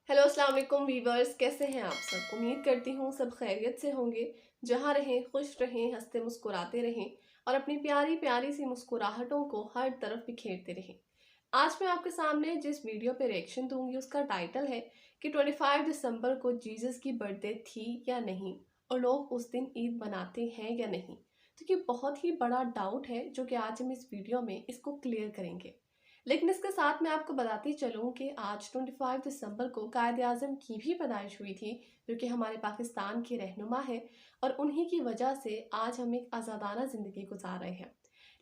Hello अस्सलाम वालेकुम viewers, कैसे हैं आप सब। उम्मीद करती हूँ सब खैरियत से होंगे। जहाँ रहें खुश रहें, हंसते मुस्कुराते रहें और अपनी प्यारी प्यारी सी मुस्कुराहटों को हर तरफ बिखेरते रहें। आज मैं आपके सामने जिस वीडियो पे रिएक्शन दूंगी उसका टाइटल है कि 25 दिसंबर को जीसस की बर्थडे थी या नहीं और लोग उस दिन ईद मनाते हैं या नहीं। तो ये बहुत ही बड़ा डाउट है जो कि आज हम इस वीडियो में इसको क्लियर करेंगे। लेकिन इसके साथ मैं आपको बताती चलूँ कि आज 25 दिसंबर को कायद आज़म की भी पैदाइश हुई थी, जो कि हमारे पाकिस्तान के रहनुमा है और उन्हीं की वजह से आज हम एक आज़ादाना ज़िंदगी गुजार रहे हैं।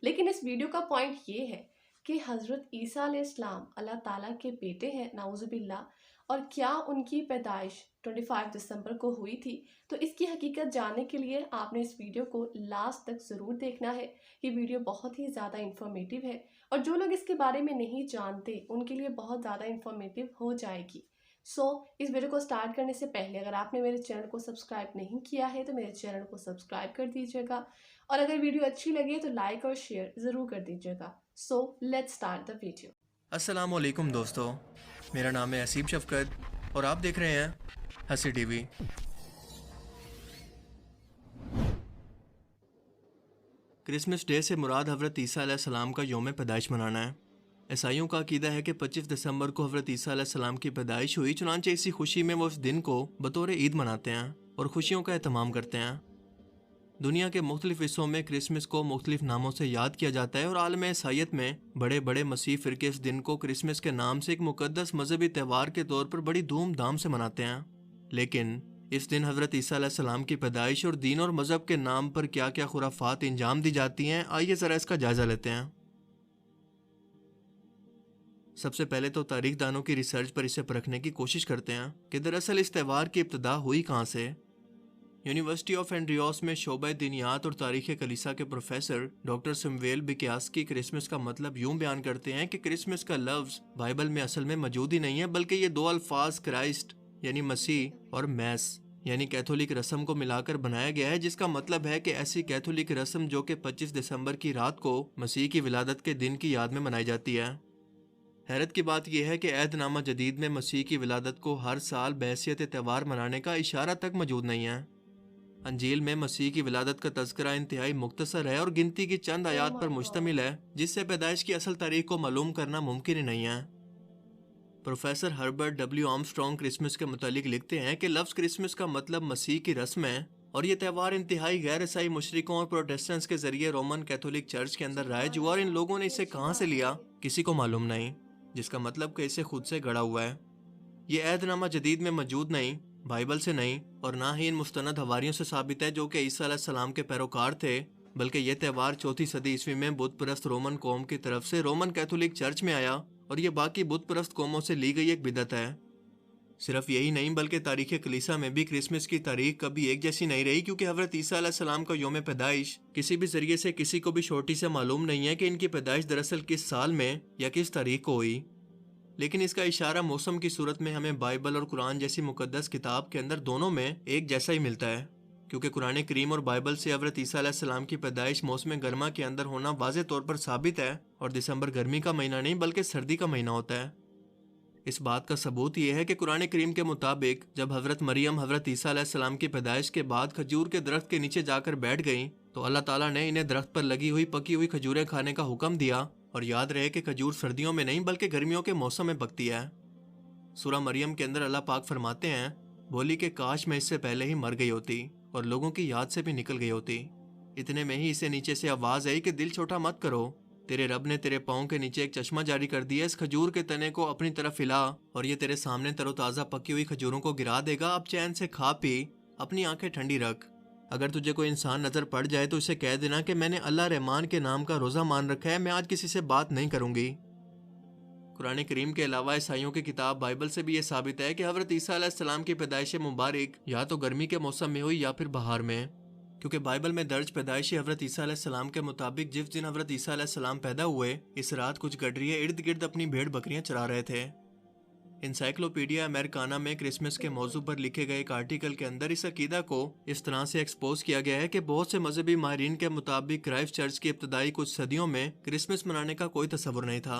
लेकिन इस वीडियो का पॉइंट ये है कि हज़रत ईसा अलैहिस्सलाम अल्लाह ताला के बेटे हैं नाउज़ुबिल्लाह, और क्या उनकी पैदाइश 25 दिसंबर को हुई थी। तो इसकी हकीकत जानने के लिए आपने इस वीडियो को लास्ट तक ज़रूर देखना है। ये वीडियो बहुत ही ज़्यादा इन्फॉर्मेटिव है और जो लोग इसके बारे में नहीं जानते उनके लिए बहुत ज़्यादा इन्फॉर्मेटिव हो जाएगी। इस वीडियो को स्टार्ट करने से पहले अगर आपने मेरे चैनल को सब्सक्राइब नहीं किया है तो मेरे चैनल को सब्सक्राइब कर दीजिएगा और अगर वीडियो अच्छी लगे तो लाइक और शेयर ज़रूर कर दीजिएगा। Let's start the video. अस्सलाम वालेकुम दोस्तों, मेरा नाम है हसीब शफकत और आप देख रहे हैं हसी टीवी। क्रिसमस डे से मुराद हज़रत ईसा अलैहिस्सलाम का यौम पैदाइश मनाना है। ईसाइयों का अकीदा है कि 25 दिसंबर को हज़रत ईसा अलैहिस्सलाम की पैदाइश हुई, चुनांचे इसी खुशी में वो इस दिन को बतौर ईद मनाते हैं और खुशियों का एहतमाम करते हैं। दुनिया के मुख्तलिफ हिस्सों में क्रिसमस को मुख्तलिफ नामों से याद किया जाता है और आलम ईसाइयत में बड़े बड़े मसीह फ़िरके इस दिन को क्रिसमस के नाम से एक मुक़द्दस मजहबी त्यौहार के तौर पर बड़ी धूमधाम से मनाते हैं। लेकिन इस दिन हज़रत ईसा अलैहिस्सलाम की पैदाइश और दीन और मज़हब के नाम पर क्या क्या खुराफात इंजाम दी जाती हैं, आइए ज़रा इसका जायज़ा लेते हैं। सबसे पहले तो तारीख दानों की रिसर्च पर इसे परखने की कोशिश करते हैं कि दरअसल इस त्यौहार की इब्तिदा हुई कहाँ से। यूनिवर्सिटी ऑफ एंड्रियोस में शोबे दीनियात और तारीख़ कलीसा के प्रोफेसर डॉक्टर सैमुएल बिकियास्की क्रिसमस का मतलब यूं बयान करते हैं कि क्रिसमस का लफ्ज़ बाइबल में असल में मौजूद ही नहीं है, बल्कि ये दो अल्फाज क्राइस्ट यानी मसीह और मैस यानी कैथोलिक रस्म को मिलाकर बनाया गया है, जिसका मतलब है कि ऐसी कैथोलिक रस्म जो कि 25 दिसंबर की रात को मसीह की विलादत के दिन की याद में मनाई जाती है। हैरत की बात यह है कि अहदनामा जदीद में मसीह की विलादत को हर साल बहैसियत त्यौहार मनाने का इशारा तक मौजूद नहीं है। अंजील में मसीह की विलादत का तज़किरा इंतहाई मुख्तसर है और गिनती की चंद आयात पर मुश्तमिल है, जिससे पैदाइश की असल तारीख को मालूम करना मुमकिन ही नहीं है। Professor Herbert W Armstrong Christmas के मुतालिक लिखते हैं कि लफ्ज़ क्रिसमस का मतलब मसीह की रस्म है और ये त्यौहार इंतहाई गैर ईसाई मुशरिकों और प्रोटेस्टेंट्स के जरिए रोमन कैथोलिक चर्च के अंदर राइज हुआ और इन लोगों ने इसे कहाँ से लिया किसी को मालूम नहीं, जिसका मतलब कि इसे खुद से गढ़ा हुआ है। ये अहदनामा जदीद में मौजूद नहीं, बाइबल से नहीं और ना ही इन मुस्तनद हवारियों से साबित है जो कि ईसा अलैहिस्सलाम के पैरोकार थे, बल्कि यह त्यौहार 4वीं सदी ईस्वी में बुत परस्त रोमन कौम की तरफ से रोमन कैथोलिक चर्च में आया और ये बाकी बुत परस्त कौमों से ली गई एक बिदत है। सिर्फ यही नहीं बल्कि तारीख़ कलीसा में भी क्रिसमस की तारीख कभी एक जैसी नहीं रही, क्योंकि हज़रत ईसा अलैहिस्सलाम का यौम पैदाइश किसी भी जरिए से किसी को भी छोटी से मालूम नहीं है कि इनकी पैदाइश दरअसल किस साल में या किस तारीख को हुई। लेकिन इसका इशारा मौसम की सूरत में हमें बाइबल और कुरान जैसी मुकद्दस किताब के अंदर दोनों में एक जैसा ही मिलता है, क्योंकि कुरान करीम और बाइबल से हज़रत ईसा अलैहिस्सलाम की पैदाइश मौसम गर्मा के अंदर होना वाज़े तौर पर साबित है और दिसंबर गर्मी का महीना नहीं बल्कि सर्दी का महीना होता है। इस बात का सबूत यह है कि कुरान करीम के मुताबिक जब हज़रत मरियम हज़रत ईसा अलैहिस्सलाम की पैदाइश के बाद खजूर के दरख्त के नीचे जाकर बैठ गईं, तो अल्लाह ताला ने इन्हें दरख्त पर लगी हुई पकी हुई खजूरें खाने का हुक्म दिया। और याद रहे कि खजूर सर्दियों में नहीं बल्कि गर्मियों के मौसम में पकती है। सूरह मरियम के अंदर अल्लाह पाक फरमाते हैं, बोली कि काश मैं इससे पहले ही मर गई होती और लोगों की याद से भी निकल गई होती। इतने में ही इसे नीचे से आवाज़ आई कि दिल छोटा मत करो, तेरे रब ने तेरे पाँव के नीचे एक चश्मा जारी कर दिया, इस खजूर के तने को अपनी तरफ हिला और ये तेरे सामने तरोताज़ा पकी हुई खजूरों को गिरा देगा। अब चैन से खा पी, अपनी आंखें ठंडी रख। अगर तुझे कोई इंसान नज़र पड़ जाए तो उसे कह देना कि मैंने अल्लाह रहमान के नाम का रोज़ा मान रखा है, मैं आज किसी से बात नहीं करूँगी। कुरान करीम के अलावा ईसाइयों की किताब बाइबल से भी ये साबित है कि हज़रत ईसा अलैहिस्सलाम की पैदाइश मुबारक या तो गर्मी के मौसम में हुई या फिर बहार में, क्योंकि बाइबल में दर्ज पैदाइशी हज़रत ईसा अलैहिस्सलाम के मुताबिक जिस दिन हज़रत ईसा अलैहिस्सलाम पैदा हुए, इस रात कुछ गडरिये इर्द गिर्द अपनी भेड़ बकरियां चरा रहे थे। इंसाइक्लोपीडिया अमेरिकाना में क्रिसमस के मौजू पर लिखे गए एक आर्टिकल के अंदर इस अकीदा को इस तरह से एक्सपोज किया गया है कि बहुत से मजहबी माहिरीन के मुताबिक क्राइस्ट चर्च की इब्तदाई कुछ सदियों में क्रिसमस मनाने का कोई तस्वुर नहीं था,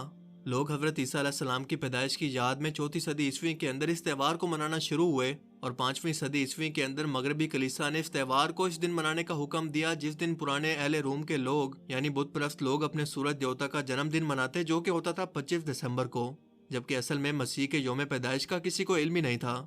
لوگ حضرت عیسیٰ علیہ السلام کی پیدائش کی یاد میں 4 صدی عیسوی کے اندر اس تہوار کو منانا شروع ہوئے، اور 5ویں صدی عیسوی کے اندر مغربی کلیسا نے اس تہوار کو اس دن منانے کا حکم دیا جس دن پرانے اہل روم کے لوگ یعنی بت پرست لوگ اپنے سورج دیوتا کا جنم دن مناتے، جو کہ ہوتا تھا 25 دسمبر کو، جبکہ اصل میں مسیح کے یوم پیدائش کا کسی کو علم ہی نہیں تھا۔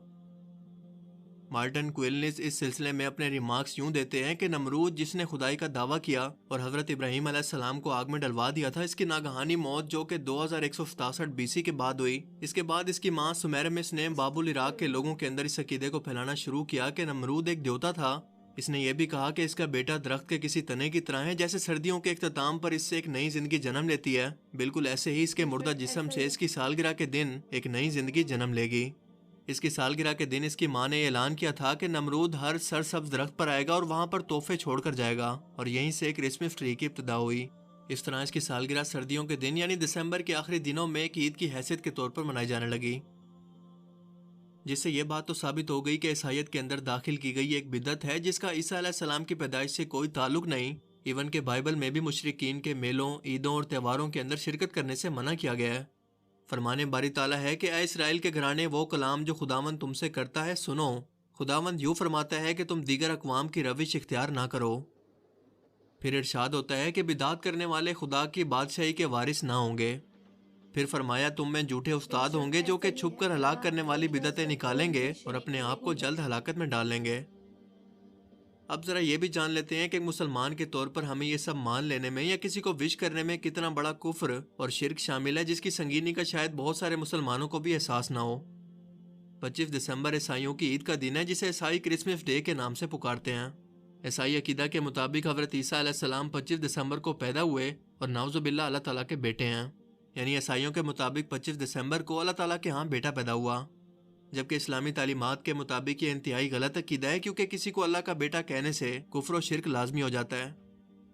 مارٹن کوئلنز اس سلسلے میں اپنے ریمارکس یوں دیتے ہیں کہ نمرود جس نے خدائی کا دعویٰ کیا اور حضرت ابراہیم علیہ السلام کو آگ میں ڈلوا دیا تھا، اس کی ناگہانی موت جو کہ 2167 BC کے بعد ہوئی، اس کے بعد اس کی ماں سمیرمس نے بابل عراق کے لوگوں کے اندر اس عقیدے کو پھیلانا شروع کیا کہ نمرود ایک دیوتا تھا۔ اس نے یہ بھی کہا کہ اس کا بیٹا درخت کے کسی تنے کی طرح ہے، جیسے سردیوں کے اختتام پر اس سے ایک نئی زندگی جنم لیتی ہے، بالکل ایسے ہی اس کے مردہ جسم سے اس کی سالگرہ کے دن ایک نئی زندگی جنم لے گی۔ اس کی سالگرہ کے دن اس کی ماں نے اعلان کیا تھا کہ نمرود ہر سرسبز درخت پر آئے گا اور وہاں پر تحفے چھوڑ کر جائے گا، اور یہیں سے کرسمس ٹری کی ابتدا ہوئی۔ اس طرح اس کی سالگرہ سردیوں کے دن یعنی دسمبر کے آخری دنوں میں ایک عید کی حیثیت کے طور پر منائی جانے لگی، جس سے یہ بات تو ثابت ہو گئی کہ عیسائیت کے اندر داخل کی گئی ایک بدعت ہے جس کا عیسیٰ علیہ السلام کی پیدائش سے کوئی تعلق نہیں۔ ایون کہ بائبل میں بھی مشرکین کے میلوں، عیدوں اور تہواروں کے اندر شرکت کرنے سے منع کیا گیا ہے۔ فرمان باری تعالیٰ ہے کہ اے اسرائیل کے گھرانے، وہ کلام جو خداوند تم سے کرتا ہے سنو۔ خداوند یوں فرماتا ہے کہ تم دیگر اقوام کی روش اختیار نہ کرو۔ پھر ارشاد ہوتا ہے کہ بدعت کرنے والے خدا کی بادشاہی کے وارث نہ ہوں گے۔ پھر فرمایا تم میں جھوٹے استاد ہوں گے جو کہ چھپ کر ہلاک کرنے والی بدعتیں نکالیں گے اور اپنے آپ کو جلد ہلاکت میں ڈال لیں گے۔ اب ذرا یہ بھی جان لیتے ہیں کہ ایک مسلمان کے طور پر ہمیں یہ سب مان لینے میں یا کسی کو وش کرنے میں کتنا بڑا کفر اور شرک شامل ہے، جس کی سنگینی کا شاید بہت سارے مسلمانوں کو بھی احساس نہ ہو۔ 25 دسمبر عیسائیوں کی عید کا دن ہے جسے عیسائی کرسمس ڈے کے نام سے پکارتے ہیں۔ عیسائی عقیدہ کے مطابق حضرت عیسیٰ علیہ السلام 25 دسمبر کو پیدا ہوئے اور نعوذ باللہ اللہ تعالیٰ کے بیٹے ہیں، یعنی عیسائیوں کے مطابق 25 دسمبر کو اللہ تعالیٰ کے ہاں بیٹا پیدا ہوا، جبکہ اسلامی تعلیمات کے مطابق یہ انتہائی غلط عقیدہ ہے، کیونکہ کسی کو اللہ کا بیٹا کہنے سے کفر و شرک لازمی ہو جاتا ہے۔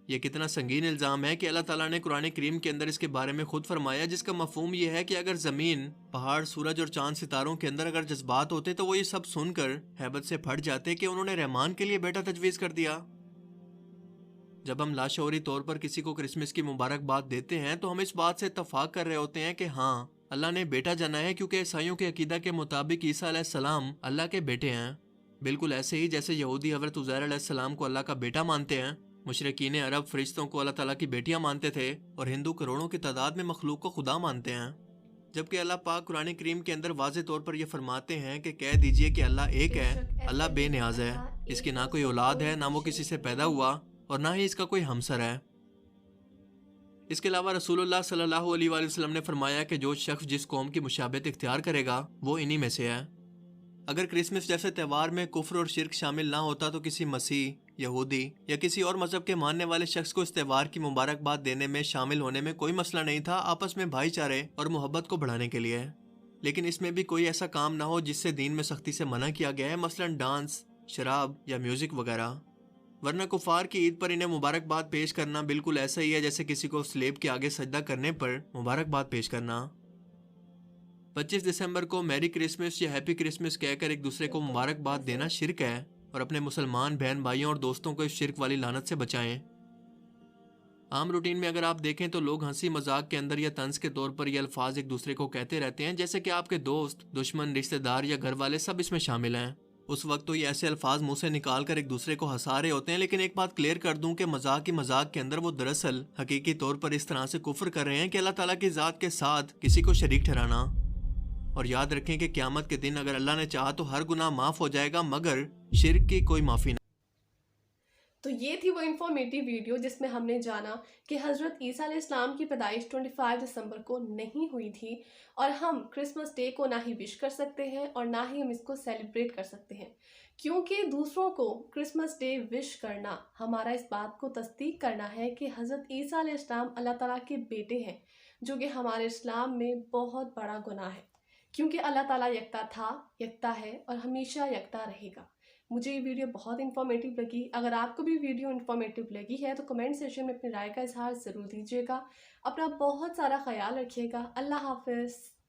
یہ کتنا سنگین الزام ہے کہ اللہ تعالیٰ نے قرآن کریم کے اندر اس کے بارے میں خود فرمایا، جس کا مفہوم یہ ہے کہ اگر زمین، پہاڑ، سورج اور چاند ستاروں کے اندر اگر جذبات ہوتے تو وہ یہ سب سن کر ہیبت سے پھٹ جاتے کہ انہوں نے رحمان کے لیے بیٹا تجویز کر دیا۔ جب ہم لاشعوری طور پر کسی کو کرسمس کی مبارکباد دیتے ہیں تو ہم اس بات سے اتفاق کر رہے ہوتے ہیں کہ ہاں، اللہ نے بیٹا جانا ہے، کیونکہ عیسائیوں کے عقیدہ کے مطابق عیسیٰ علیہ السلام اللہ کے بیٹے ہیں، بالکل ایسے ہی جیسے یہودی حضرت عزیر علیہ السلام کو اللہ کا بیٹا مانتے ہیں، مشرکین عرب فرشتوں کو اللہ تعالیٰ کی بیٹیاں مانتے تھے، اور ہندو کروڑوں کی تعداد میں مخلوق کو خدا مانتے ہیں، جبکہ اللہ پاک قرآن کریم کے اندر واضح طور پر یہ فرماتے ہیں کہ کہہ دیجئے کہ اللہ ایک ہے، اللہ بے نیاز ہے، اس کی نہ کوئی اولاد ہے، نہ وہ کسی سے پیدا ہوا، اور نہ ہی اس کا کوئی ہمسر ہے۔ اس کے علاوہ رسول اللہ صلی اللہ علیہ وآلہ وسلم نے فرمایا کہ جو شخص جس قوم کی مشابہت اختیار کرے گا وہ انہی میں سے ہے۔ اگر کرسمس جیسے تہوار میں کفر اور شرک شامل نہ ہوتا تو کسی مسیح، یہودی یا کسی اور مذہب کے ماننے والے شخص کو اس تہوار کی مبارکباد دینے میں شامل ہونے میں کوئی مسئلہ نہیں تھا، آپس میں بھائی چارے اور محبت کو بڑھانے کے لیے۔ لیکن اس میں بھی کوئی ایسا کام نہ ہو جس سے دین میں سختی سے منع کیا گیا ہے، مثلا ڈانس، شراب یا میوزک وغیرہ، ورنہ کفار کی عید پر انہیں مبارکباد پیش کرنا بالکل ایسا ہی ہے جیسے کسی کو سلیب کے آگے سجدہ کرنے پر مبارکباد پیش کرنا۔ 25 دسمبر کو میری کرسمس یا ہیپی کرسمس کہہ کر ایک دوسرے کو مبارکباد دینا شرک ہے، اور اپنے مسلمان بہن بھائیوں اور دوستوں کو اس شرک والی لعنت سے بچائیں۔ عام روٹین میں اگر آپ دیکھیں تو لوگ ہنسی مذاق کے اندر یا طنز کے طور پر یہ الفاظ ایک دوسرے کو کہتے رہتے ہیں، جیسے کہ آپ کے دوست، دشمن، رشتہ دار یا گھر والے سب اس میں شامل ہیں۔ اس وقت تو یہ ایسے الفاظ منہ سے نکال کر ایک دوسرے کو ہنسا رہے ہوتے ہیں، لیکن ایک بات کلیئر کر دوں کہ مذاق ہی مذاق کے اندر وہ دراصل حقیقی طور پر اس طرح سے کفر کر رہے ہیں کہ اللہ تعالیٰ کی ذات کے ساتھ کسی کو شریک ٹھہرانا۔ اور یاد رکھیں کہ قیامت کے دن اگر اللہ نے چاہا تو ہر گناہ معاف ہو جائے گا، مگر شرک کی کوئی معافی نہیں۔ تو یہ تھی وہ انفارمیٹیو ویڈیو جس میں ہم نے جانا کہ حضرت عیسیٰ علیہ السلام کی پیدائش 25 دسمبر کو نہیں ہوئی تھی، اور ہم کرسمس ڈے کو نہ ہی وش کر سکتے ہیں اور نہ ہی ہم اس کو سیلیبریٹ کر سکتے ہیں، کیونکہ دوسروں کو کرسمس ڈے وش کرنا ہمارا اس بات کو تصدیق کرنا ہے کہ حضرت عیسیٰ علیہ السلام اللہ تعالیٰ کے بیٹے ہیں، جو کہ ہمارے اسلام میں بہت بڑا گناہ ہے، کیونکہ اللہ تعالیٰ یکتا تھا، یکتا ہے اور ہمیشہ یکتا رہے گا۔ مجھے یہ ویڈیو بہت انفارمیٹیو لگی۔ اگر آپ کو بھی ویڈیو انفارمیٹیو لگی ہے تو کمنٹ سیکشن میں اپنی رائے کا اظہار ضرور دیجیے گا۔ اپنا بہت سارا خیال رکھیے گا۔ اللہ حافظ۔